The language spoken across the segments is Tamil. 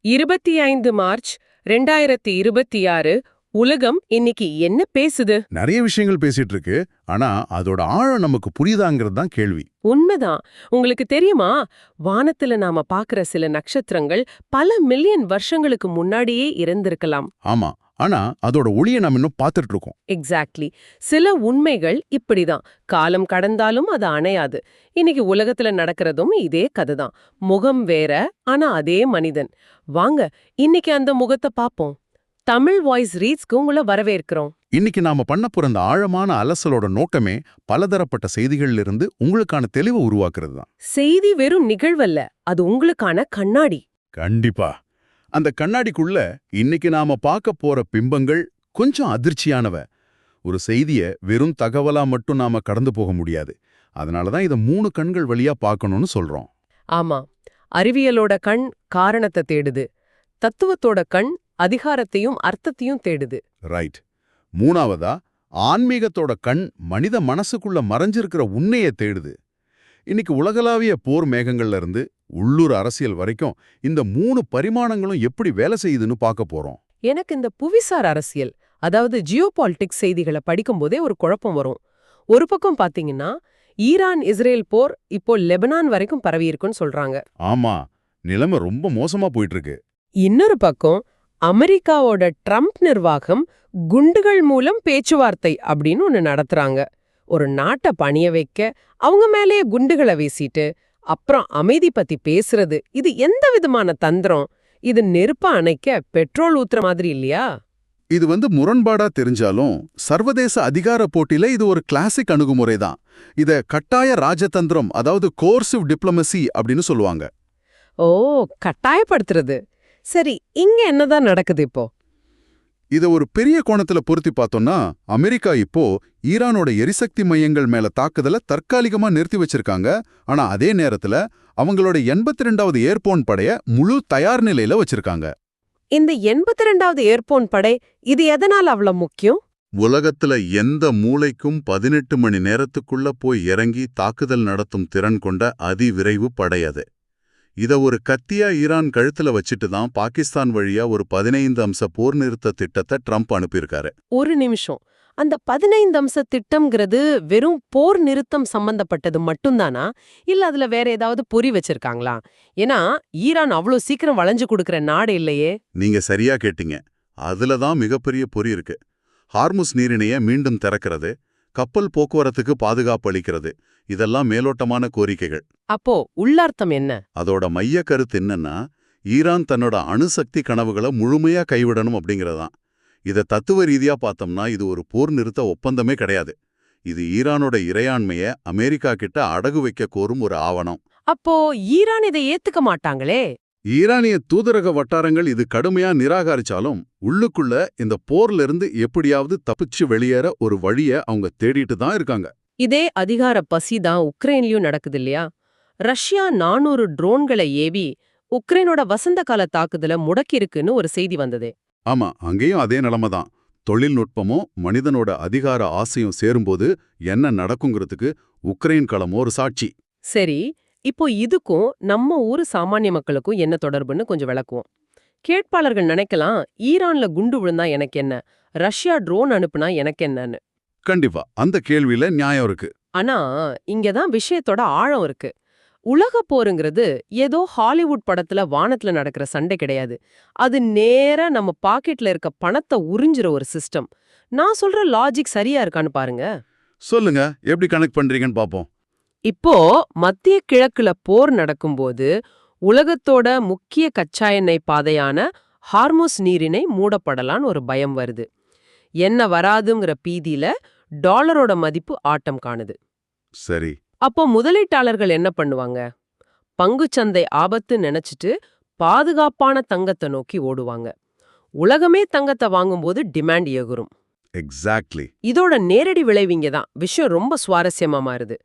25 மார்ச் 2026 உலகம் இன்னைக்கு என்ன பேசுது? நிறைய விஷயங்கள் பேசிட்டு இருக்கு. ஆனா அதோட ஆழம் நமக்கு புரியுதாங்கிறது தான் கேள்வி. உண்மைதான். உங்களுக்கு தெரியுமா, வானத்துல நாம பாக்குற சில நட்சத்திரங்கள் பல மில்லியன் வருஷங்களுக்கு முன்னாடியே இறந்திருக்கலாம். ஆமா, ஆனா அதோட ஒளியை நம்ம இன்னும் பார்த்துட்டு இருக்கோம். எக்ஸாக்ட்லி. சில உண்மைகள் இப்படிதான். காலம் கடந்தாலும் அது அணையாது. இன்னைக்கு உலகத்துல நடக்கிறதும் இதே கதைதான். முகம் வேற, ஆனா அதே மனிதன். வாங்க இன்னைக்கு அந்த முகத்தை பாப்போம். தமிழ் வாய்ஸ் ரீட்ஸ்க்கு உங்களை வரவேற்கிறோம். இன்னைக்கு நாம பண்ண போற அந்த ஆழமான அலசலோட நோக்கமே பலதரப்பட்ட செய்திகள்ல இருந்து உங்களுக்கான தெளிவை உருவாக்குறது தான். செய்தி வெறும் நிகழ்வல்ல, அது உங்களுக்கான கண்ணாடி. கண்டிப்பா. அந்த கண்ணாடிக்குள்ள இன்னைக்கு நாம பார்க்க போற பிம்பங்கள் கொஞ்சம் அதிர்ச்சியானவ. ஒரு செய்திய வெறும் தகவலா மட்டும் நாம கடந்து போக முடியாது. அதனாலதான் இதை 3 கண்கள் வழியா பார்க்கணும்னு சொல்றோம். ஆமா, அறிவியலோட கண் காரணத்தை தேடுது, தத்துவத்தோட கண் அதிகாரத்தையும் அர்த்தத்தையும் தேடுது. ரைட். 3ஆவதா ஆன்மீகத்தோட கண் மனித மனசுக்குள்ள மறைஞ்சிருக்கிற உண்மையை தேடுது. இன்னைக்கு உலகளாவிய போர் மேகங்கள்ல இருந்து உள்ளூர் அரசியல் வரைக்கும் இந்த 3 பரிமாணங்களும் எப்படி வேலை செய்யுதுன்னு பார்க்க போறோம். எனக்கு இந்த புவிசார் அரசியல், அதாவது ஜியோபாலிட்டிக்ஸ் செய்திகளை படிக்கும்போதே ஒரு குழப்பம் வரும். ஒரு பக்கம் பாத்தீங்கன்னா ஈரான் இஸ்ரேல் போர் இப்போ லெபனான் வரைக்கும் பரவி இருக்குன்னு சொல்றாங்க. ஆமா, நிலைமை ரொம்ப மோசமா போயிட்டு இருக்கு. இன்னொரு பக்கம் அமெரிக்காவோட ட்ரம்ப் நிர்வாகம் குண்டுகள் மூலம் பேச்சுவார்த்தை அப்படின்னு ஒன்னு நடத்துறாங்க. ஒரு நாட்டை பணிய வைக்க அவங்க மேலேயே குண்டுகளை வீசிட்டு அப்புறம் அமைதி பத்தி பேசுறது, இது எந்த விதமான தந்திரம்? இது நெருப்ப அணைக்க பெட்ரோல் ஊத்துற மாதிரி இல்லையா? இது முரண்பாடா தெரிஞ்சாலும் சர்வதேச அதிகார போட்டியில இது ஒரு கிளாசிக் அணுகுமுறை தான். இத கட்டாய ராஜதந்திரம், அதாவது கோர்சிவ் டிப்ளமசி அப்படின்னு சொல்லுவாங்க. ஓ, கட்டாயப்படுத்துறது. சரி, இங்க என்னதான் நடக்குது இப்போ? இத ஒரு பெரிய கோணத்துல பொருத்தி பார்த்தோம்னா, அமெரிக்கா இப்போ ஈரானோட எரிசக்தி மையங்கள் மேல தாக்குதல தற்காலிகமா நிறுத்தி வச்சிருக்காங்க. ஆனா அதே நேரத்துல அவங்களோட 82வது ஏர்போன் படைய முழு தயார் நிலையில வச்சிருக்காங்க. இந்த 82வது ஏர்போன் படை, இது எதனால் அவ்வளவு முக்கியம்? உலகத்துல எந்த மூலைக்கும் 18 மணி நேரத்துக்குள்ள போய் இறங்கி தாக்குதல் நடத்தும் திறன் கொண்ட அதிவிரைவு படை அது. இத ஒரு கத்தியா ஈரான் கழுத்துல வச்சுட்டு தான் பாகிஸ்தான் வழியா ஒரு 15 அம்ச போர் நிறுத்த திட்டத்தை ட்ரம்ப் அனுப்பியிருக்காரு. ஒரு நிமிஷம், அந்த 15 அம்ச திட்டம்ங்கிறது வெறும் போர் நிறுத்தம் சம்பந்தப்பட்டது மட்டும்தானா, இல்ல அதுல வேற ஏதாவது பொறி வச்சிருக்காங்களா? ஏன்னா ஈரான் அவ்வளோ சீக்கிரம் வளைஞ்சு கொடுக்கற நாடு இல்லையே. நீங்க சரியா கேட்டீங்க. அதுல தான் மிகப்பெரிய பொறி இருக்கு. ஹார்முஸ் நீரிணையை மீண்டும் திறக்கிறது, கப்பல் போக்குவரத்துக்கு பாதுகாப்பு அளிக்கிறது, இதெல்லாம் மேலோட்டமான கோரிக்கைகள். அப்போ உள்ளார்த்தம் என்ன? அதோட மைய கருத்து என்னன்னா, ஈரான் தன்னோட அணுசக்தி கனவுகளை முழுமையா கைவிடணும் அப்படிங்கறதான். இதை தத்துவ ரீதியா பார்த்தோம்னா இது ஒரு போர் நிறுத்த ஒப்பந்தமே கிடையாது. இது ஈரானோட இறையாண்மையை அமெரிக்கா கிட்ட அடகு வைக்க கோரும் ஒரு ஆவணம். அப்போ ஈரான் இதை ஏத்துக்க மாட்டாங்களே? ஈரானிய தூதரக வட்டாரங்கள் இது கடுமையா நிராகரிச்சாலும் உள்ளுக்குள்ள இந்த போர்ல இருந்து எப்படியாவது தப்பிச்சு வெளியேற ஒரு வழிய அவங்க தேடிட்டு தான் இருக்காங்க. இதே அதிகார பசி தான் உக்ரைன்லயும் நடக்குது இல்லையா? ரஷ்யா 400 ட்ரோன்களை ஏவி உக்ரைனோட வசந்த கால தாக்குதலை முடக்கிருக்குன்னு ஒரு செய்தி வந்ததே. ஆமா, அங்கேயும் அதே நிலைமை தான். தொழில்நுட்பமும் மனிதனோட அதிகார ஆசையும் சேரும்போது என்ன நடக்குங்கிறதுக்கு உக்ரைன் களமோ ஒரு சாட்சி. சரி, இப்போ இதுக்கும் நம்ம ஊரு சாமானிய மக்களுக்கும் என்ன தொடர்புன்னு கொஞ்சம் விளக்குவோம். கேட்பாளர்கள் நினைக்கலாம், ஈரான்ல குண்டு விழுந்தா எனக்கு என்ன, ரஷ்யா ட்ரோன் அனுப்புனா எனக்கு என்னன்னு. கண்டிப்பா அந்த கேள்வியில நியாயம் இருக்கு. ஆனா இங்கதான் விஷயத்தோட ஆழம் இருக்கு. உலக போருங்கிறது ஏதோ ஹாலிவுட் படத்துல வானத்துல நடக்கிற சண்டை கிடையாது. அது நேரா நம்ம பாக்கெட்ல இருக்க பணத்தை உறிஞ்சுற ஒரு சிஸ்டம். நான் சொல்ற லாஜிக் சரியா இருக்கான்னு பாருங்க. சொல்லுங்க, எப்படி கனெக்ட் பண்றீங்கன்னு பாப்போம். இப்போ மத்திய கிழக்குல போர் நடக்கும்போது உலகத்தோட முக்கிய கச்சா எண்ணெய் பாதையான ஹார்முஸ் நீரிணை மூடப்படலான்னு ஒரு பயம் வருது. என்ன வராதுங்கிற பீதியில டாலரோட மதிப்பு ஆட்டம் காணுது. சரி. அப்போ முதலீட்டாளர்கள் என்ன பண்ணுவாங்க? பங்குச்சந்தை ஆபத்து நினைச்சிட்டு பாதுகாப்பான தங்கத்தை நோக்கி ஓடுவாங்க. உலகமே தங்கத்தை வாங்கும்போது டிமாண்ட் ஏகுறும். எக்ஸாக்ட்லி. இதோட நேரடி விளைவிங்க தான் விஷயம் ரொம்ப சுவாரஸ்யமா மாறுது.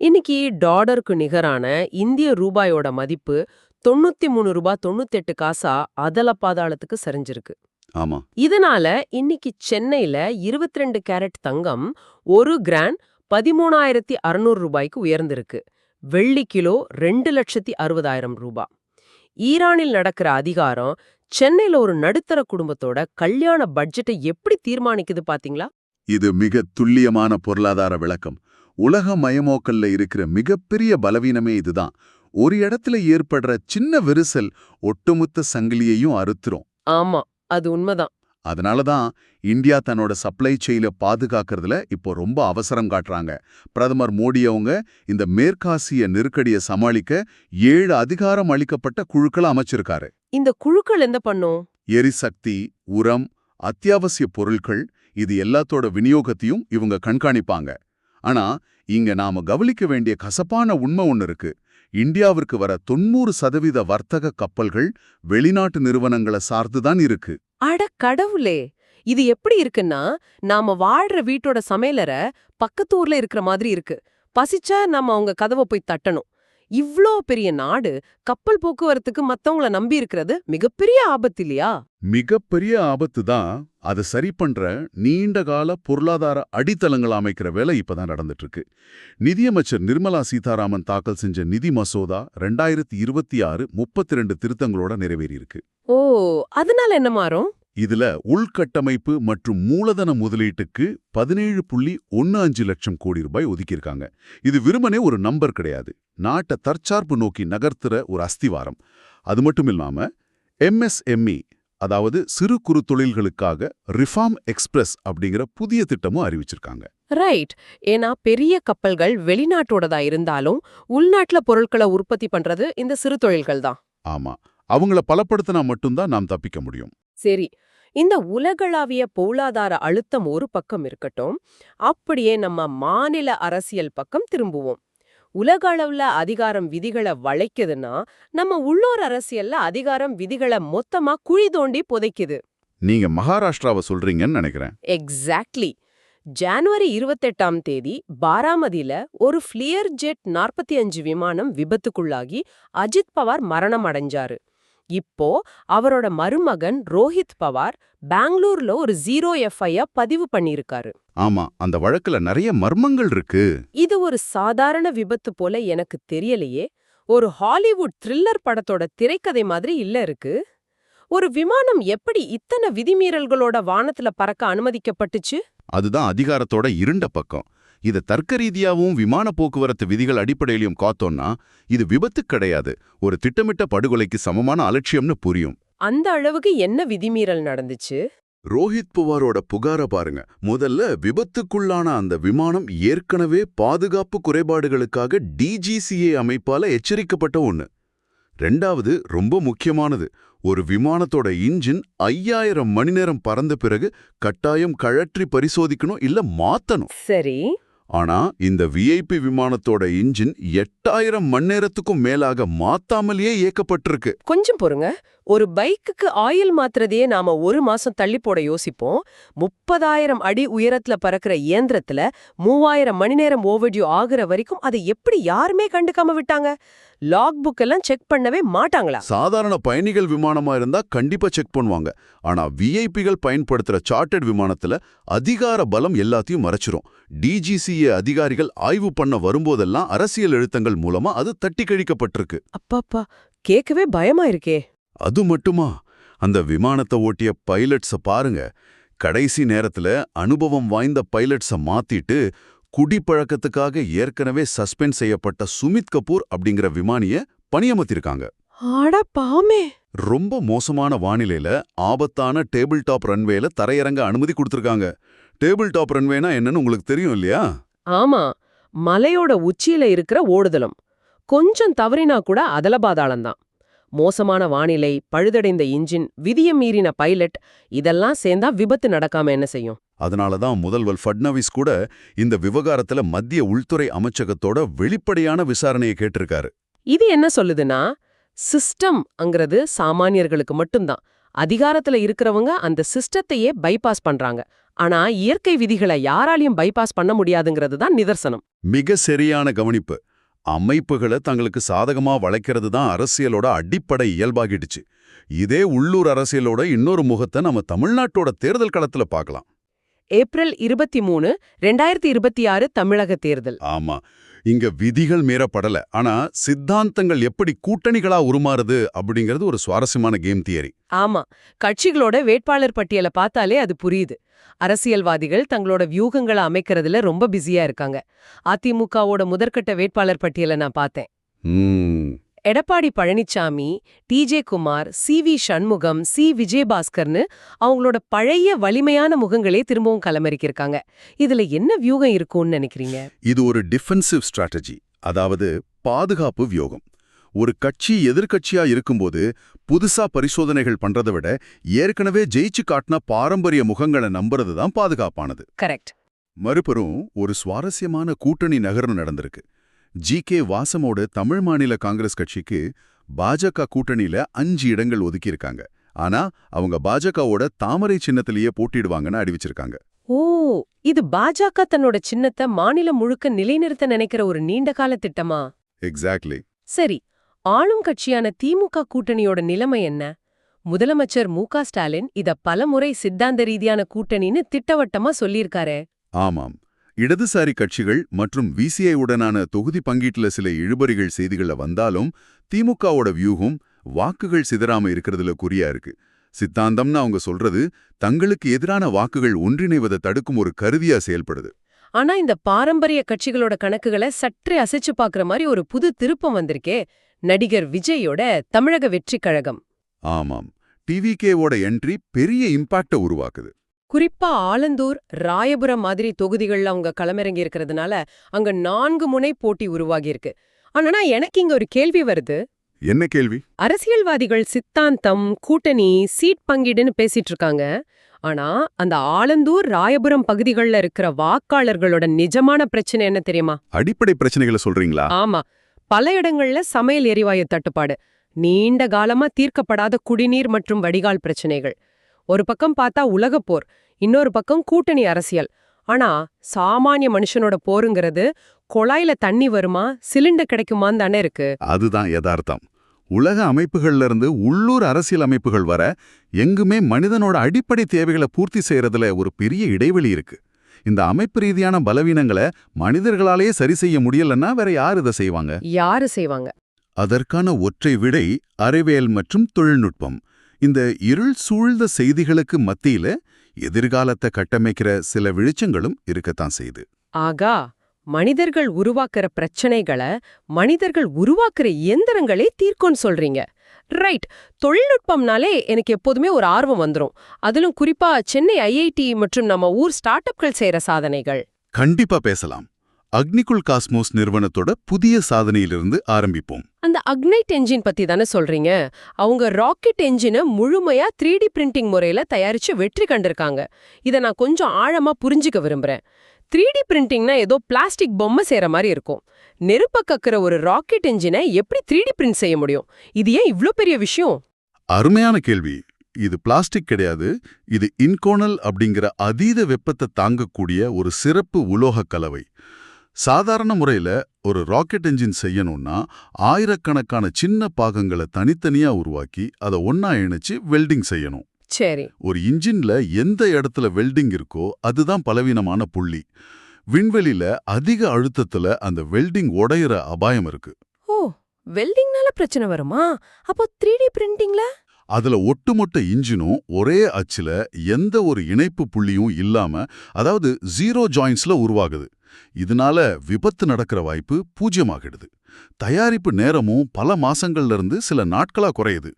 இன்னைக்கு டாலருக்கு நிகரான இந்திய ரூபாயோட மதிப்பு 93 ரூபாய் 98 காசா அதல பாதாளத்துக்கு சரிஞ்சிருக்கு. ஆமா. இதனால இன்னைக்கு சென்னையில 22 கேரட் தங்கம் 1 கிராம் 13,600 ரூபாய்க்கு உயர்ந்திருக்கு. வெள்ளி கிலோ 2,60,60,000 ரூபாய். ஈரானில் நடக்கிற அதிகாரம் சென்னையில ஒரு நடுத்தர குடும்பத்தோட கல்யாண பட்ஜெட்டை எப்படி தீர்மானிக்குது பாத்தீங்களா? இது மிக துல்லியமான பொருளாதார விளக்கம். உலகமயமோக்கல்ல இருக்கிற மிகப்பெரிய பலவீனமே இதுதான். ஒரு இடத்துல ஏற்படுற சின்ன விரிசல் ஒட்டுமொத்த சங்கிலியையும் அறுத்துரும். ஆமா, அது உண்மைதான். அதனாலதான் இந்தியா தன்னோட சப்ளை செயில பாதுகாக்கிறதுல இப்போ ரொம்ப அவசரம் காட்டுறாங்க. பிரதமர் மோடி அவங்க இந்த மேற்காசிய நெருக்கடியை சமாளிக்க 7 அதிகாரம் அளிக்கப்பட்ட குழுக்களை அமைச்சிருக்காரு. இந்த குழுக்கள் என்ன பண்ணும்? எரிசக்தி, உரம், அத்தியாவசிய பொருட்கள் இது எல்லாத்தோட விநியோகத்தையும் இவங்க கண்காணிப்பாங்க. ஆனா இங்க நாம கவனிக்க வேண்டிய கசப்பான உண்மை ஒன்னு இருக்கு. இந்தியாவிற்கு வர 90% வர்த்தக கப்பல்கள் வெளிநாட்டு நிறுவனங்களை சார்ந்துதான் இருக்கு. அட கடவுளே! இது எப்படி இருக்குன்னா, நாம வாழ்ற வீட்டோட சமையலறை பக்கத்தூர்ல இருக்கிற மாதிரி இருக்கு. பசிச்சா நாம அவங்க கதவை போய் தட்டணும். இவ்ளோ பெரிய நாடு கப்பல் போக்குவரத்துக்கு மத்தவங்கள நம்பி இருக்கிறது மிகப்பெரிய ஆபத்து இல்லையா? மிகப்பெரிய ஆபத்து தான். அதை சரி பண்ற நீண்டகால பொருளாதார அடித்தளங்கள் அமைக்கிற வேலை இப்பதான் நடந்துட்டு இருக்கு. நிதியமைச்சர் நிர்மலா சீதாராமன் தாக்கல் செஞ்ச நிதி மசோதா 2026 32 திருத்தங்களோட நிறைவேறியிருக்கு. ஓ, அதனால என்ன மாறும்? இதுல உள்கட்டமைப்பு மற்றும் மூலதன முதலீட்டுக்கு 17.15 லட்சம் கோடி ரூபாய் ஒதுக்கியிருக்காங்க. இது வெறுமனே ஒரு நம்பர் கிடையாது. நாட்டை தற்சார்பு நோக்கி நகர்த்துற ஒரு அஸ்திவாரம். அது மட்டும் இல்லாம MSME, அதாவது சிறு குறு தொழில்களுக்காக ரிஃபார்ம் எக்ஸ்பிரஸ் அப்படிங்கிற புதிய திட்டமும் அறிவிச்சிருக்காங்க. ரைட். ஏன்னா பெரிய கப்பல்கள் வெளிநாட்டோடதா இருந்தாலும் உள்நாட்டுல பொருட்களை உற்பத்தி பண்றது இந்த சிறு தொழில்கள் தான். ஆமா, அவங்கள பலப்படுத்தினா மட்டும்தான் நாம் தப்பிக்க முடியும். சரி, இந்த உலகளாவிய பொருளாதார அழுத்தம் ஒரு பக்கம் இருக்கட்டும், அப்படியே நம்ம மாநில அரசியல் பக்கம் திரும்புவோம். உலக அளவுல அதிகாரம் விதிகளை வளைக்குதுன்னா, நம்ம உள்ளூர் அரசியல்ல அதிகாரம் விதிகளை மொத்தமா குழி தோண்டி புதைக்குது. நீங்க மகாராஷ்டிராவை சொல்றீங்கன்னு நினைக்கிறேன். எக்ஸாக்ட்லி. ஜனவரி 28ஆம் தேதி பாராமதியில ஒரு ஃபிளியர் ஜெட் 45 விமானம் விபத்துக்குள்ளாகி அஜித் பவார் மரணம் அடைஞ்சாரு. இப்போ அவரோட மருமகன் ரோஹித் பவார் பெங்களூர்ல ஒரு 0 பதிவு பண்ணியிருக்காரு. ஆமா, அந்த வழக்குல நிறைய மர்மங்கள் இருக்கு. இது ஒரு சாதாரண விபத்து போல எனக்கு தெரியலையே. ஒரு ஹாலிவுட் த்ரில்லர் படத்தோட திரைக்கதை மாதிரி இல்ல இருக்கு. ஒரு விமானம் எப்படி இத்தனை விதிமீறல்களோட வானத்துல பறக்க அனுமதிக்கப்பட்டுச்சு? அதுதான் அதிகாரத்தோட இருண்ட பக்கம். இத தர்க்க ரீதியாவும் விமான போக்குவரத்து விதிகள் அடிப்படையிலும் காத்தோம்னா இது விபத்து கிடையாது, ஒரு திட்டமிட்ட படுகொலைக்கு சமமான அலட்சியம்னு புரியும். அந்த அளவுக்கு என்ன விதிமீறல் நடந்துச்சு? ரோஹித் பவாரோட புகார பாருங்க. முதல்ல விபத்துக்குள்ளான அந்த விமானம் ஏற்கனவே பாதுகாப்பு குறைபாடுகளுக்காக DGCA அமைப்பால எச்சரிக்கப்பட்ட ஒண்ணு. ரெண்டாவது ரொம்ப முக்கியமானது, ஒரு விமானத்தோட இன்ஜின் 5000 மணி நேரம் பறந்த பிறகு கட்டாயம் கழற்றி பரிசோதிக்கணும் இல்ல மாத்தணும். சரி. ஆனா இந்த VIP விமானத்தோட இன்ஜின் 8000 மணி நேரத்துக்கும் மேலாக மாத்தாமலேயே இயக்கப்பட்டிருக்கு. கொஞ்சம் பொறுங்க. ஒரு பைக்குக்கு ஆயில் மாத்துறதையே நாம ஒரு மாசம் தள்ளி போட யோசிப்போம். 30,000 அடி உயரத்துல பறக்கிற இயந்திரத்துல 3000 மணி நேரம் ஓவர்டியூ ஆகுற வரைக்கும் அதை எப்படி யாருமே கண்டுக்காம விட்டாங்க? லாக் புக் எல்லாம் செக் பண்ணவே மாட்டாங்களா? சாதாரண பயணிகள் விமானமா இருந்தா கண்டிப்பா செக் பண்ணுவாங்க. ஆனா VIPகள் பயன்படுத்துற சார்ட்டர்ட் விமானத்துல அதிகார பலம் எல்லாத்தையும் மறைச்சிரும். DGCA அதிகாரிகள் ஆய்வு பண்ண வரும்போதெல்லாம் அரசியல் எழுத்தங்கள் மூலமா அது தட்டி கழிக்கப்பட்டிருக்கு. அப்பாப்பா, கேட்கவே பயமா இருக்கே. அது மட்டுமா, அந்த விமானத்தை ஓட்டிய பைலட்ஸ பாருங்க. கடைசி நேரத்துல அனுபவம் வாய்ந்த பைலட்ஸ மாத்திட்டு குடிப்பழக்கத்துக்காக ஏற்கனவே சஸ்பெண்ட் செய்யப்பட்ட சுமித் கபூர் அப்படிங்கிற விமானிய பணியமர்த்திருக்காங்க. ஆட பாமே. ரொம்ப மோசமான வானிலையில ஆபத்தான டேபிள் டாப் ரன்வேல தரையிறங்க அனுமதி கொடுத்திருக்காங்க. டேபிள் டாப் ரன்வேனா என்னன்னு உங்களுக்கு தெரியும் இல்லையா? ஆமா, மலையோட உச்சியில இருக்கிற ஓடுதலம். கொஞ்சம் தவறினா கூட அதல பாதாளம்தான். மோசமான வானிலை, பழுதடைந்த இன்ஜின், விதியை மீறின பைலட், இதெல்லாம் சேர்ந்தா விபத்து நடக்காம என்ன செய்யும்? அதனாலதான் முதல்வர் ஃபட்னவிஸ் கூட இந்த விவகாரத்துல மத்திய உள்துறை அமைச்சகத்தோட வெளிப்படையான விசாரணையை கேட்டிருக்காரு. இது என்ன சொல்லுதுன்னா, சிஸ்டம்ங்கிறது சாமானியர்களுக்கு மட்டும்தான். அதிகாரத்துல இருக்கிறவங்க அந்த சிஸ்டத்தையே பைபாஸ் பண்றாங்க. ஆனா இயற்கை விதிகளை யாராலையும் பைபாஸ் பண்ண முடியாதுங்கிறது தான் நிதர்சனம். மிக சரியான கவனிப்பு. அமைப்புகளை தங்களுக்கு சாதகமா வளைக்கிறது தான் அரசியலோட அடிப்படை இயல்பாகிடுச்சு. இதே உள்ளூர் அரசியலோட இன்னொரு முகத்தை நம்ம தமிழ்நாட்டோட தேர்தல் களத்துல பார்க்கலாம். ஏப்ரல் 23, 2026 தமிழக தேர்தல். ஆமா, இங்க விதிகள் மீறப்படல, ஆனா சித்தாந்தங்கள் எப்படி கூட்டணிகளா உருமாறுது அப்படிங்கிறது ஒரு சுவாரஸ்யமான கேம் தியரி. ஆமா, கட்சிகளோட வேட்பாளர் பட்டியலை பார்த்தாலே அது புரியுது. அரசியல்வாதிகள் தங்களோட வியூகங்களை அமைக்கிறதுல ரொம்ப பிஸியா இருக்காங்க. அதிமுகவோட முதற்கட்ட வேட்பாளர் பட்டியலை நான் பார்த்தேன். ம், எடப்பாடி பழனிசாமி, டிஜே குமார், சி.வி. சண்முகம், சி. விஜயபாஸ்கர்னு அவங்களோட பழைய வலிமையான முகங்களே திரும்பவும் களமிறக்கியிருக்காங்க. இதுல என்ன வியூகம் இருக்கும்னு நினைக்கிறீங்க? இது ஒரு டிஃபென்சிவ் ஸ்ட்ராட்டஜி, அதாவது பாதுகாப்பு வியூகம். ஒரு கட்சி எதிர்க்கட்சியா இருக்கும்போது புதுசா பரிசோதனைகள் பண்றதை விட ஏற்கனவே ஜெயிச்சு காட்டின பாரம்பரிய முகங்களை நம்புறது தான் பாதுகாப்பானது. கரெக்ட். மறுபுறம் ஒரு சுவாரஸ்யமான கூட்டணி நகர்வு நடந்திருக்கு. ஜி.கே. வாசமோட தமிழ் மாநில காங்கிரஸ் கட்சிக்கு பாஜக கூட்டணியில 5 இடங்கள் ஒதுக்கியிருக்காங்க. ஆனா அவங்க பாஜகவோட தாமரை சின்னத்திலேயே போட்டிடுவாங்கன்னு அறிவிச்சிருக்காங்க. ஓ, இது பாஜக தன்னோட சின்னத்தை மாநிலம் முழுக்க நிலைநிறுத்த நினைக்கிற ஒரு நீண்டகால திட்டமா? எக்ஸாக்ட்லி. சரி, ஆளும் கட்சியான திமுக கூட்டணியோட நிலைமை என்ன? முதலமைச்சர் மு.க. ஸ்டாலின் இத பலமுறை சித்தாந்த ரீதியான கூட்டணின்னு திட்டவட்டமா சொல்லியிருக்காரே. ஆமாம், இடதுசாரி கட்சிகள் மற்றும் விசிஐ உடனான தொகுதி பங்கீட்டுல சில இழுபறிகள் செய்திகள்ல வந்தாலும் திமுகவோட வியூகம் வாக்குகள் சிதறாம இருக்கிறதுல குறியா இருக்கு. சித்தாந்தம்னு அவங்க சொல்றது தங்களுக்கு எதிரான வாக்குகள் ஒன்றிணைவதை தடுக்கும் ஒரு கருவியா செயல்படுது. ஆனா இந்த பாரம்பரிய கட்சிகளோட கணக்குகளை சற்றே அசைச்சு பாக்குற மாதிரி ஒரு புது திருப்பம் வந்திருக்கே, நடிகர் விஜயோட தமிழக வெற்றி கழகம். ஆமாம், டிவிகேவோட என்ட்ரி பெரிய இம்பாக்ட உருவாக்குது. குறிப்பா ஆலந்தூர், ராயபுரம் மாதிரி தொகுதிகள்ல அவங்க களமிறங்கி இருக்கிறதுனால அங்க 4 முனை போட்டி உருவாகியிருக்கு. ஆனா எனக்கு இங்க ஒரு கேள்வி வருது. என்ன கேள்வி? அரசியல்வாதிகள் சித்தாந்தம், கூட்டணி, சீட் பங்கீடுன்னு பேசிட்டு இருக்காங்க. ஆனா அந்த ஆலந்தூர், ராயபுரம் பகுதிகள்ல இருக்கிற வாக்காளர்களோட நிஜமான பிரச்சனை என்ன தெரியுமா? அடிப்படை பிரச்சனைகளை சொல்றீங்களா? ஆமா, பல இடங்கள்ல சமையல் எரிவாயு தட்டுப்பாடு, நீண்ட காலமா தீர்க்கப்படாத குடிநீர் மற்றும் வடிகால் பிரச்சனைகள். ஒரு பக்கம் பார்த்தா உலகப் போர், இன்னொரு பக்கம் கூட்டணி அரசியல். ஆனா சாமானிய மனுஷனோட போருங்கிறது குழாயில தண்ணி வருமா, சிலிண்டர் கிடைக்குமான்னு தானே இருக்கு. அதுதான் யதார்த்தம். உலக அமைப்புகள்ல இருந்து உள்ளூர் அரசியல் அமைப்புகள் வர எங்குமே மனிதனோட அடிப்படை தேவைகளை பூர்த்தி செய்யறதுல ஒரு பெரிய இடைவெளி இருக்கு. இந்த அமைப்பு ரீதியான பலவீனங்களை மனிதர்களாலேயே சரி செய்ய முடியலன்னா வேற யார் இதை செய்வாங்க? யாரு செய்வாங்க? அதற்கான ஒற்றை விடை அறிவியல் மற்றும் தொழில்நுட்பம். இந்த இருள் சூழ்ந்த செய்திகளுக்கு மத்தியில எதிர்காலத்தை கட்டமைக்கிற சில வெளிச்சங்களும் இருக்கத்தான் செய்யுது. ஆகா, மனிதர்கள் உருவாக்குற பிரச்சனைகளை மனிதர்கள் உருவாக்குற இயந்திரங்களே தீர்க்கும்னு சொல்றீங்க. ரைட். தொழில்நுட்பம்னாலே எனக்கு எப்போதுமே ஒரு ஆர்வம் வந்துரும். அதிலும் குறிப்பா சென்னை ஐஐடி மற்றும் நம்ம ஊர் ஸ்டார்ட் அப்கள் செய்யற சாதனைகள். கண்டிப்பா பேசலாம். அக்னிகுல் காஸ்மோஸ் நிறுவனத்தோட புதிய சாதனையிலிருந்து ஆரம்பிப்போம். அந்த அக்னைட் என்ஜின் பத்தி தானே சொல்றீங்க? அவங்க ராக்கெட் என்ஜினை முழுமையா 3D பிரிண்டிங் முறையில தயாரிச்சு வெற்றி கண்டிருக்காங்க. இதை நான் கொஞ்சம் ஆழமா புரிஞ்சுக்க விரும்புறேன். 3D பிரிண்டிங்னா ஏதோ பிளாஸ்டிக் பொம்மை செய்யற மாதிரி இருக்கும். நெருப்ப கக்குற ஒரு ராக்கெட் என்ஜினை எப்படி 3D பிரிண்ட் செய்ய முடியும்? இது ஏன் இவ்ளோ பெரிய விஷயம்? அருமையான கேள்வி. இது பிளாஸ்டிக் கிடையாது, இது இன்கோனல் அப்படிங்கிற அதீத வெப்பத்தை தாங்கக்கூடிய ஒரு சிறப்பு உலோக கலவை. சாதாரண முறையில ஒரு ராக்கெட் என்ஜின் செய்யணும்னா ஆயிரக்கணக்கான சின்ன பாகங்களை தனித்தனியா உருவாக்கி அதை ஒன்னா இணைச்சு வெல்டிங் செய்யணும். சரி. ஒரு இன்ஜின்ல எந்த இடத்துல வெல்டிங் இருக்கோ அதுதான் பலவீனமான புள்ளி. விண்வெளியில அதிக அழுத்தத்துல அந்த வெல்டிங் உடையிற அபாயம் இருக்கு. ஓ, வெல்டிங்னால பிரச்சனை வருமா? அப்போ 3D பிரிண்டிங்ல? அதுல ஒட்டுமொத்த இன்ஜினும் ஒரே அச்சுல எந்த ஒரு இணைப்பு புள்ளியும் இல்லாம, அதாவது 0 ஜாயின்ஸ்ல உருவாகுது. இதனால விபத்து நடக்கிற வாய்ப்பு 0 தயாரிப்பு நேரமும் பல மாசங்கள்ல இருந்து சில நாட்களா குறையுது.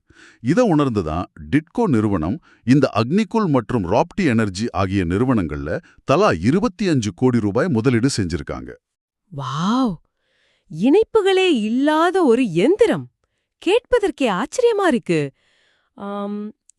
இதை உணர்ந்துதான் டிட்கோ நிறுவனம் இந்த அக்னிகுல் மற்றும் ராப்டி எனர்ஜி ஆகிய நிறுவனங்கள்ல தலா 25 கோடி ரூபாய் முதலீடு செஞ்சிருக்காங்க. வாவ், இணைப்புகளே இல்லாத ஒரு எந்திரம்! கேட்பதற்கே ஆச்சரியமா இருக்கு.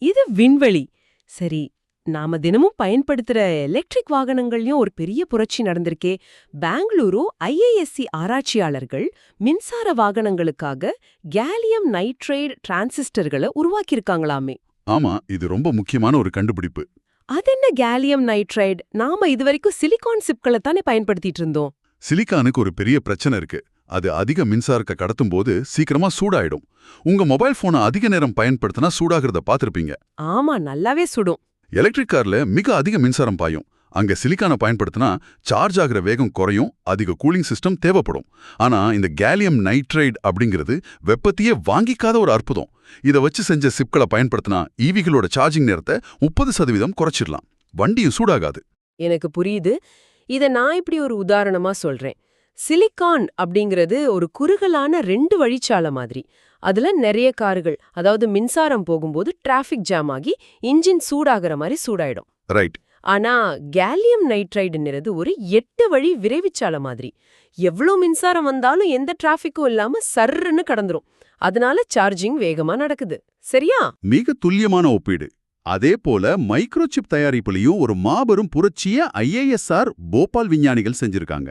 இது விண்வெளி. சரி, நாம தினமும் பயன்படுத்துற எலக்ட்ரிக் வாகனங்கள்லயும் ஒரு பெரிய புரட்சி நடந்திருக்கே. பெங்களூரு ஐஐஎஸ்சி ஆராய்ச்சியாளர்கள் மின்சார வாகனங்களுக்காக கேலியம் நைட்ரைடு டிரான்சிஸ்டர்களை உருவாக்கியிருக்காங்களாமே. ஆமா, இது ரொம்ப முக்கியமான ஒரு கண்டுபிடிப்பு. அதென்ன கேலியம் நைட்ரைடு? நாம இதுவரைக்கும் சிலிகான் சிப்களை தானே பயன்படுத்திட்டு இருந்தோம். சிலிக்கானுக்கு ஒரு பெரிய பிரச்சனை இருக்கு. அது அதிக மின்சாரத்தை கடத்தும் போது சீக்கிரமா சூடாயிடும். உங்க மொபைல் போனை அதிக நேரம் பயன்படுத்தினா சூடாகிறத பார்த்திருப்பீங்க. ஆமா, நல்லாவே சுடும். எலக்ட்ரிக் கார்ல மிக அதிக மின்சாரம் பாயும். அங்க சிலிக்கானை பயன்படுத்தினா சார்ஜ் ஆகிற வேகம் குறையும், அதிக கூலிங் சிஸ்டம் தேவைப்படும். ஆனா இந்த கேலியம் நைட்ரைடு அப்படிங்கிறது வெப்பத்தையே வாங்கிக்காத ஒரு அற்புதம். இதை வச்சு செஞ்ச சிப்களை பயன்படுத்தினா ஈவிகளோட சார்ஜிங் நேரத்தை 30% குறைச்சிடலாம். வண்டியும் சூடாகாது. எனக்கு புரியுது. இத நான் இப்படி ஒரு உதாரணமா சொல்றேன். சிலிக்கான் அப்படிங்கிறது ஒரு குறுகலான 2 வழிச்சாலை மாதிரி. அதுல நிறைய கார்கள், அதாவது மின்சாரம் போகும்போது டிராஃபிக் ஜாம் ஆகி இன்ஜின் சூடாகிற மாதிரி சூடாயிடும். ரைட். ஆனா கேலியம் நைட்ரைடுங்கிறது ஒரு 8 வழி விரைவுச்சாலை மாதிரி. எவ்ளோ மின்சாரம் வந்தாலும் எந்த டிராஃபிக்கும் இல்லாம சர்ருன்னு கடந்துரும். அதனால சார்ஜிங் வேகமா நடக்குது. சரியா? மிக துல்லியமான ஒப்பீடு. அதே போல மைக்ரோசிப் தயாரிப்புலையும் ஒரு மாபெரும் புரட்சிய IISR போபால் விஞ்ஞானிகள் செஞ்சிருக்காங்க.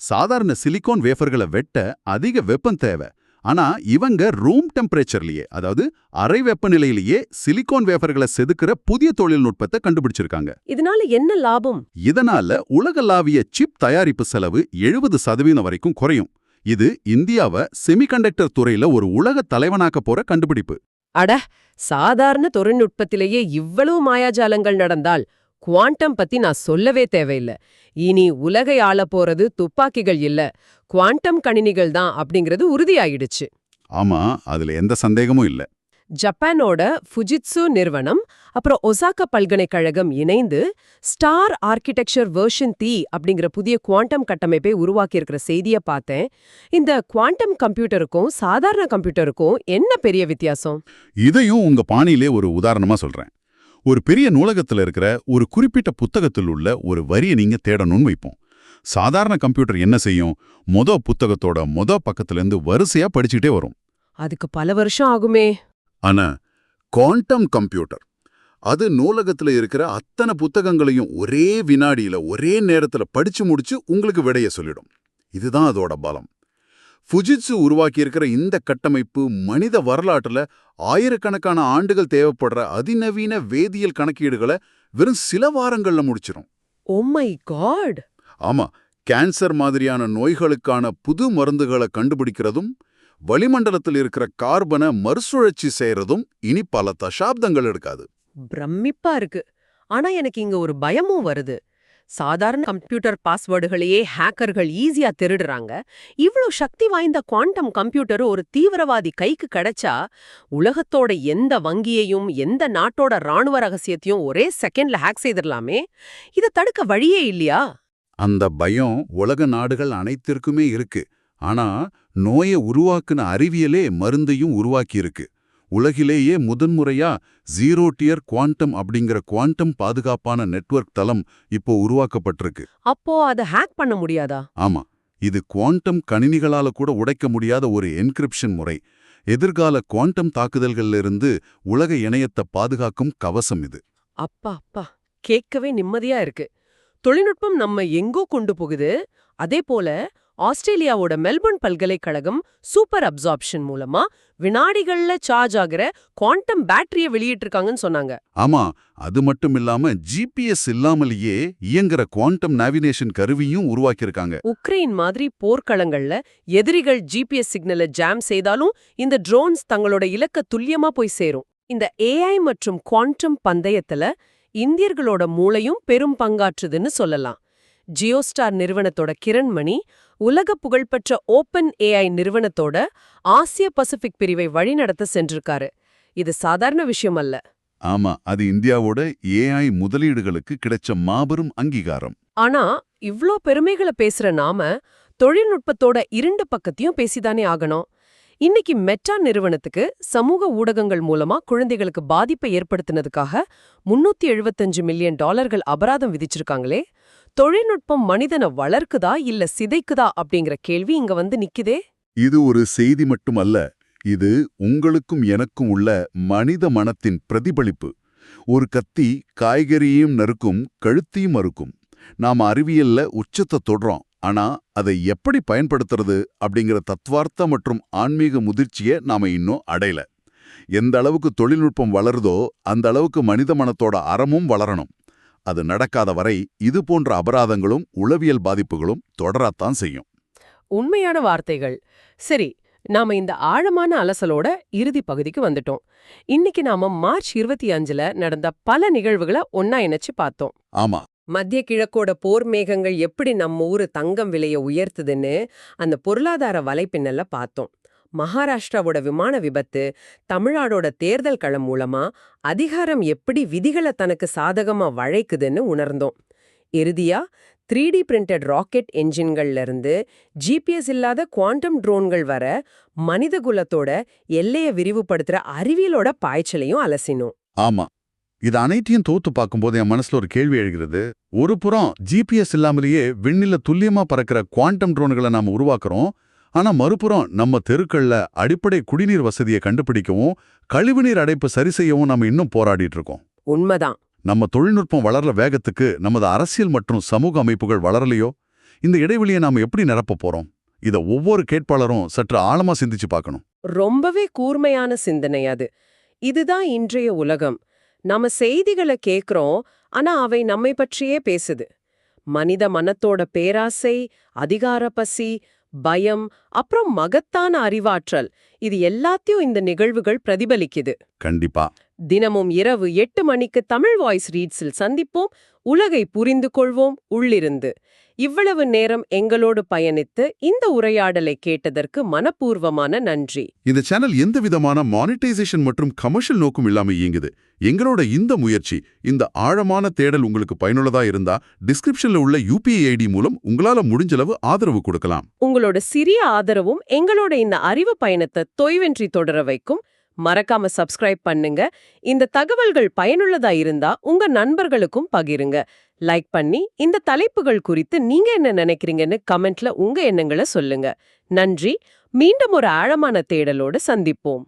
சாதாரண சிலிகான் வேஃபர்களை வெட்ட அதிக வெப்பம் தேவை. ஆனா இவங்க ரூம் டெம்பரேச்சர்லயே, அதாவது அறை வெப்பநிலையிலேயே சிலிகான் வேஃபர்களை செதுக்கிற புதிய தொழில்நுட்பத்தை கண்டுபிடிச்சிருக்காங்க. இதனால என்ன லாபம்? இதனால உலகளாவிய சிப் தயாரிப்பு செலவு 70% வரைக்கும் குறையும். இது இந்தியாவை செமிகண்டக்டர் துறையில ஒரு உலக தலைவனாக்க போற கண்டுபிடிப்பு. அட, சாதாரண தொழில்நுட்பத்திலேயே இவ்வளவு மாயாஜாலங்கள் நடந்தால் குவாண்டம் பத்தி நான் சொல்லவே தேவையில்ல. இனி உலகை ஆளப் போறது துப்பாக்கிகள் இல்ல, குவாண்டம் கணினிகள் தான் அப்படிங்கிறது உறுதியாயிடுச்சு. ஆமா, அதுல எந்த சந்தேகமும் இல்ல. ஜப்பானோட ஃபுஜிட்சு நிறுவனம் அப்புறம் ஒசாகா பல்கலைக்கழகம் இணைந்து ஸ்டார் ஆர்கிடெக்சர் வெர்ஷன் 3 அப்படிங்கிற புதிய குவாண்டம் கட்டமைப்பை உருவாக்கியிருக்கிற செய்தியை பார்த்தேன். இந்த குவாண்டம் கம்ப்யூட்டருக்கும் சாதாரண கம்ப்யூட்டருக்கும் என்ன பெரிய வித்தியாசம்? இதையும் உங்க பாணியிலே ஒரு உதாரணமா சொல்றேன். ஒரு பெரிய நூலகத்துல இருக்கிற ஒரு குறிப்பிட்ட புத்தகத்தில் உள்ள ஒரு வரியை நீங்க தேடணும்னு வைப்போம். சாதாரண கம்ப்யூட்டர் என்ன செய்யும்? புத்தகத்தோட பக்கத்திலிருந்து வரிசையா படிச்சுக்கிட்டே வரும். அதுக்கு பல வருஷம் ஆகுமே. ஆனா குவாண்டம் கம்ப்யூட்டர் அது நூலகத்துல இருக்கிற அத்தனை புத்தகங்களையும் ஒரே வினாடியில ஒரே நேரத்துல படிச்சு முடிச்சு உங்களுக்கு விடைய சொல்லிடும். இதுதான் அதோட பலம். ஃபுஜிட்சு உருவாக்கியிருக்கிற இந்த கட்டமைப்பு மனித வரலாற்றுல ஆயிரக்கணக்கான ஆண்டுகள் தேவைப்படுற அதிநவீன வேதியியல் கணக்கீடுகளை வெறும் சில வாரங்கள்ல முடிச்சிடும். Oh my god! ஆமா, கேன்சர் மாதிரியான நோய்களுக்கான புது மருந்துகளை கண்டுபிடிக்கிறதும் வளிமண்டலத்தில் இருக்கிற கார்பனை மறுசுழற்சி செய்யறதும் இனி பல தசாப்தங்கள் எடுக்காது. பிரமிப்பா இருக்கு. ஆனா எனக்கு இங்க ஒரு பயமும் வருது. சாதாரண கம்ப்யூட்டர் பாஸ்வேர்டுகளையே ஹேக்கர்கள் ஈஸியா திருடுறாங்க. இவ்ளோ சக்தி வாய்ந்த குவாண்டம் கம்ப்யூட்டர் ஒரு தீவிரவாதி கைக்கு கிடைச்சா உலகத்தோட எந்த வங்கியையும் எந்த நாட்டோட ராணுவ ரகசியத்தையும் ஒரே செகண்ட்ல ஹேக் செய்திடலாமே. இதை தடுக்க வழியே இல்லையா? அந்த பயம் உலக நாடுகள் அனைத்திற்குமே இருக்கு. ஆனா நோயை உருவாக்குன அறிவியலே மருந்தையும் உருவாக்கியிருக்கு. உலகிலேயே முதன்முறையா ஜீரோ டியர் குவாண்டம் அப்படிங்கிற குவாண்டம் பாதுகாப்பான நெட்வொர்க் தளம் இப்போ உருவாக்கப்பட்டிருக்கு. அப்போ அதை ஹேக் பண்ண முடியாதா? ஆமா, இது குவாண்டம் கணினிகளால கூட உடைக்க முடியாத ஒரு என்கிரிப்ஷன் முறை. எதிர்கால குவாண்டம் தாக்குதல்கள்ல இருந்து உலக இணையத்தை பாதுகாக்கும் கவசம் இது. அப்பா அப்பா, கேட்கவே நிம்மதியா இருக்கு. தொழில்நுட்பம் நம்ம எங்கோ கொண்டு போகுது. அதே போல ஆஸ்திரேலியாவோட மெல்பர்ன் பல்கலைக்கழகம் சூப்பர் அப்சார்ப்ஷன் மூலமா வினாடிகள்ல சார்ஜ் ஆகிற குவாண்டம் பேட்டரியை வெளியிட்டிருக்காங்கன்னு சொன்னாங்க. ஆமா, அது மட்டும் இல்லாம GPS இல்லாமலேயே இயங்குற குவாண்டம் நேவிகேஷன் கருவியும் உருவாக்கியிருக்காங்க. உக்ரைன் மாதிரி போர்க்களங்கள்ல எதிரிகள் GPS சிக்னலை ஜாம் செய்தாலும் இந்த ட்ரோன்ஸ் தங்களோட இலக்க துல்லியமா போய் சேரும். இந்த AI மற்றும் குவாண்டம் பந்தயத்துல இந்தியர்களோட மூளையும் பெரும் பங்காற்றுதுன்னு சொல்லலாம். ஜியோஸ்டார் நிறுவனத்தோட கிரண்மணி உலக புகழ்பெற்ற ஓப்பன் AI நிறுவனத்தோட ஆசிய பசிபிக் பிரிவை வழிநடத்த சென்றிருக்காரு. இது சாதாரண விஷயம் அல்ல. ஆமா, அது இந்தியாவோட AI முதலீடுகளுக்கு கிடைச்ச மாபெரும் அங்கீகாரம். ஆனா இவ்ளோ பெருமைகளை பேசுற நாம தொழில்நுட்பத்தோட 2 பக்கத்தையும் பேசிதானே ஆகணும். இன்னைக்கு மெட்டா நிறுவனத்துக்கு சமூக ஊடகங்கள் மூலமா குழந்தைகளுக்கு பாதிப்பை ஏற்படுத்தினதுக்காக $375 மில்லியன் அபராதம் விதிச்சிருக்காங்களே. தொழில்நுட்பம் மனிதனை வளர்க்குதா இல்ல சிதைக்குதா அப்படிங்கிற கேள்வி இங்க வந்து நிக்குதே. இது ஒரு செய்தி மட்டுமல்ல, இது உங்களுக்கும் எனக்கும் உள்ள மனித மனத்தின் பிரதிபலிப்பு. ஒரு கத்தி காய்கறியையும் நறுக்கும், கழுத்தையும் அறுக்கும். நாம அறிவியல்ல உச்சத்தை தொடுறோம். ஆனா அதை எப்படி பயன்படுத்துறது அப்படிங்கிற தத்துவார்த்த மற்றும் ஆன்மீக முதிர்ச்சியை நாம இன்னும் அடையல. எந்த அளவுக்கு தொழில்நுட்பம் வளருதோ அந்த அளவுக்கு மனித மனத்தோட அறமும் வளரணும். அது நடக்காத வரை இது போன்ற அபராதங்களும் உளவியல் பாதிப்புகளும் தொடரத்தான் செய்யும். உண்மையான வார்த்தைகள். சரி, நாம இந்த ஆழமான அலசலோட இறுதி பகுதிக்கு வந்துட்டோம். இன்னைக்கு நாம மார்ச் 25ல நடந்த பல நிகழ்வுகளை ஒன்னா இணைச்சு பார்த்தோம். ஆமா, மத்திய கிழக்கோட போர் மேகங்கள் எப்படி நம்ம ஊரு தங்கம் விலைய உயர்த்துதுன்னு அந்த பொருளாதார வலைப்பின்னல்ல பார்த்தோம். மகாராஷ்டிராவோட விமான விபத்து, தமிழ்நாடோட தேர்தல் களம் மூலமா அதிகாரம் எப்படி விதிகளை தனக்கு சாதகமா வளைக்குதுன்னு உணர்ந்தோம். இறுதியா 3D பிரிண்டட் ராக்கெட் என்ஜின்கள்ல இருந்து ஜிபிஎஸ் இல்லாத குவாண்டம் ட்ரோன்கள் வர மனித குலத்தோட எல்லையை விரிவுபடுத்துற அறிவியலோட பாய்ச்சலையும் அலசினோம். ஆமா, இது அனைத்தையும் தோத்து பார்க்கும்போது என் மனசுல ஒரு கேள்வி எழுகிறது. ஒரு புறம் ஜிபிஎஸ் இல்லாமலேயே விண்ணில துல்லியமா பறக்கிற குவாண்டம் ட்ரோன்களை நாம உருவாக்குறோம். ஆனா மறுபுறம் நம்ம தெருக்கள்ல அடிப்படை குடிநீர் வசதியை கண்டுபிடிக்கவும் கழிவுநீர் அடைப்பு சரி செய்யவும் நாம இன்னும் போராடிட்டு இருக்கோம். உண்மைதான். நம்ம தொழில்நுட்பம் வளர்ற வேகத்துக்கு நமது அரசியல் மற்றும் சமூக அமைப்புகள் வளரலையோ? இந்த இடைவெளியை நாம எப்படி நிரப்ப போறோம்? இத ஒவ்வொரு கேட்பாளரும் சற்று ஆழமா சிந்திச்சு பார்க்கணும். ரொம்பவே கூர்மையான சிந்தனை அது. இதுதான் இன்றைய உலகம். நாம செய்திகளை கேக்குறோம், ஆனா அவை நம்மை பற்றியே பேசுது. மனித மனத்தோட பேராசை, அதிகார பசி, பயம், அப்புறம் மகத்தான அறிவாற்றல், இது எல்லாத்தையும் இந்த நிகழ்வுகள் பிரதிபலிக்குது. கண்டிப்பா. தினமும் இரவு 8 மணிக்கு தமிழ் வாய்ஸ் ரீட்ஸில் சந்திப்போம். உலகை புரிந்து கொள்வோம் உள்ளிருந்து. இவ்வளவு நேரம் எங்களோடு பயணித்து இந்த உரையாடலை கேட்டதற்கு மனப்பூர்வமான நன்றி. இந்த சேனல் எந்த விதமான மானிட்டைசேஷன் மற்றும் கமர்ஷியல் நோக்கம் இல்லாம இயங்குது. எங்களோட இந்த முயற்சி, இந்த ஆழமான தேடல் உங்களுக்கு பயனுள்ளதா இருந்தா டிஸ்கிரிப்ஷன்ல உள்ள UPI ஐடி மூலம் உங்களால முடிஞ்சளவு ஆதரவு கொடுக்கலாம். உங்களோட சிறிய ஆதரவும் எங்களோட இந்த அறிவு பயணத்தை தொய்வின்றி தொடர வைக்கும். மறக்காம சப்ஸ்கிரைப் பண்ணுங்க. இந்த தகவல்கள் பயனுள்ளதா இருந்தா உங்க நண்பர்களுக்கும் பகிருங்க. லைக் பண்ணி இந்த தலைப்புகள் குறித்து நீங்க என்ன நினைக்கிறீங்கன்னு கமெண்ட்ல உங்க எண்ணங்களை சொல்லுங்க. நன்றி. மீண்டும் ஒரு ஆழமான தேடலோடு சந்திப்போம்.